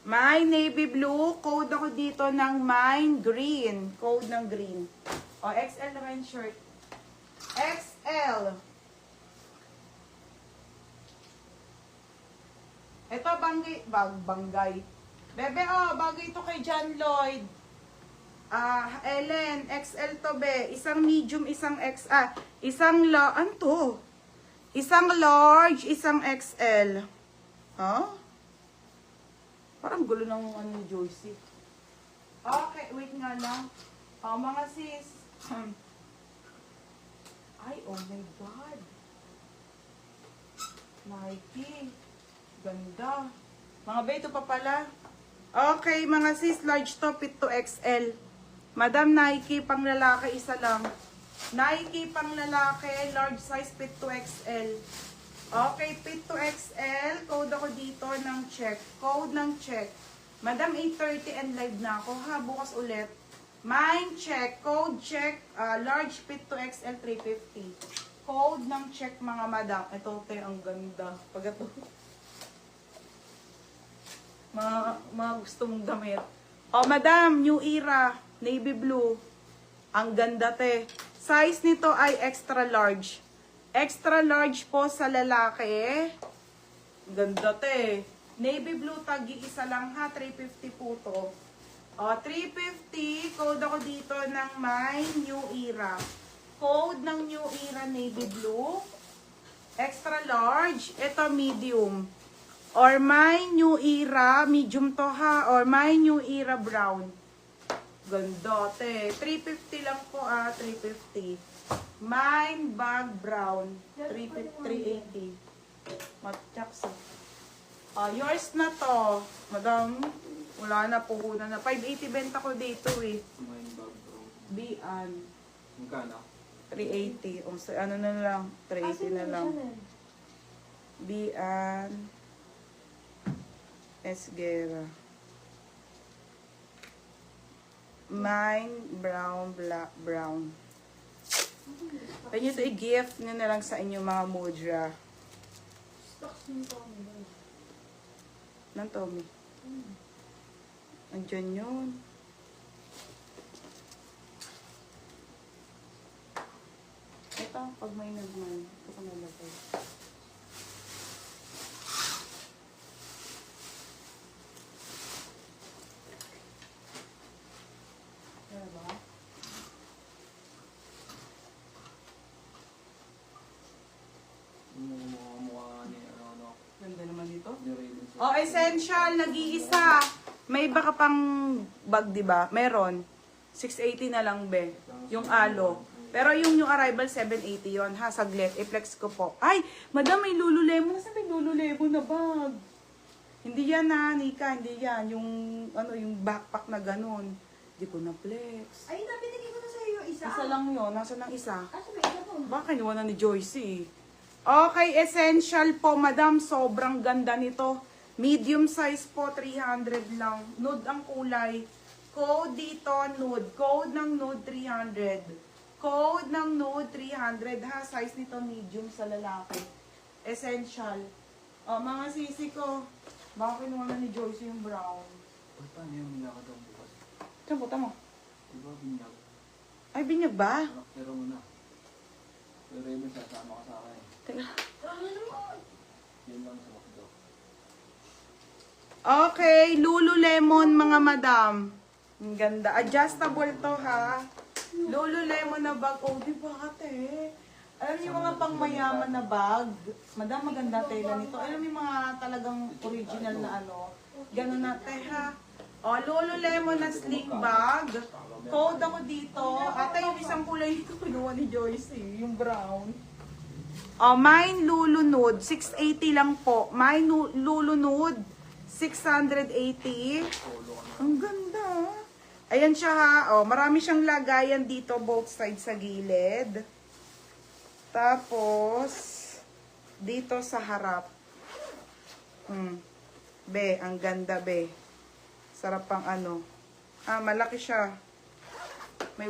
May navy blue. Code ako dito ng mine green. Code ng green. O, XL naman yung shirt. XL. Ito, banggay. Bebe, bagay ito kay John Lloyd. Ellen, XL to, be. Isang medium, isang isang ano to? Isang large, isang XL. Parang gulo ng ano ni Joycey. Okay, wait nga lang. Mga sis. Ay, oh my God. Nike. Ganda. Mga be, ito pa pala. Okay, mga sis, large to, fit to XL. Madam, Nike, pang lalaki, isa lang. Nike, pang lalaki, large size, fit to XL. Okay, fit to XL. Code ako dito ng check. Code ng check. Madam, 8:30 and live na ako, ha? Bukas ulit. Mine check. Code check. Large fit to XL, 350. Code ng check, mga madam. Ito, te, ang ganda. Pag ito. Mga gusto mong damit. Madam, new era. Navy blue. Ang ganda, te. Size nito ay extra large. Extra large po sa lalaki. Ganda, te. Navy blue, tagi-isa lang, ha. 350 po to. 350. Code ako dito ng my new era. Code ng new era, navy blue. Extra large. Ito, medium. Or my new era, medium to, ha. Or my new era, brown. Ganda, te. 350 lang po, 350. Mine bag brown. 380. Matchaks. Yours na to. Madam, wala na, puhunan na. 580 benta ko dito, eh. Mine bag brown. Bian. Magkano? 380. So, ano na lang? 380 na lang. Bian. Esguera. Mine, brown, black, brown. Pwede nyo ito i-gift nyo na lang sa inyo mga mudra. Stocks ni Tommy. Nang Tommy? Andyan yun. Ito, pag may nagman, ito ko nalagay. Diba? Mukha ni ano. Ganda naman dito. Ni Raven. Essential, nag-iisa. May iba ka pang bag, di ba? Meron. 680 na lang, be. Yung alo. Pero yung new arrival, 780 yon, ha? Saglit. I-flex ko po. Ay, madam, may Lululemon. Nasaan may Lululemon na bag? Hindi yan, ha, Nika. Hindi yan. Yung, yung backpack na ganun. Hindi ko na-flex. Ay, nabinigay ko na sa iyo isa. Isa lang yun. Nasaan ang isa? Sabi, isa to. Baka kinuha na ni Joycey. Okay, essential po, madam. Sobrang ganda nito. Medium size po, 300 lang. Nude ang kulay. Code dito, nude. Code ng nude, 300. Code ng nude, 300. Ha, size nito, medium sa lalaki. Essential. Mga sisi ko. Baka kinuha na ni Joycey yung brown. Paano yung nilakad ang bukas? Saan buta mo? Diba binyag? Ay, binyag ba? Pero muna. Pero Raven, sasama ka sa akin. Teka. Yun lang sa makdo. Okay, Lululemon, mga madam. Ang ganda. Adjustable to, ha? Lululemon na bag. Oh, di ba, ate? Alam niyo yung mga pangmayaman na bag? Madam, maganda tela nito. Alam niyo yung mga talagang original na ano? Ganun na, te, ha? Lululemon na sling bag. Code ako dito. Ate, yung isang kulay dito, kinuha ni Joycey. Yung brown. Mine Lulu Nude, 680 lang po. Mine Lulu Nude, 680. Ang ganda. Ayan siya, ha. Marami siyang lagayan dito, both sides sa gilid. Tapos, dito sa harap. Be, ang ganda, be. Sarap pang ano. Malaki siya. May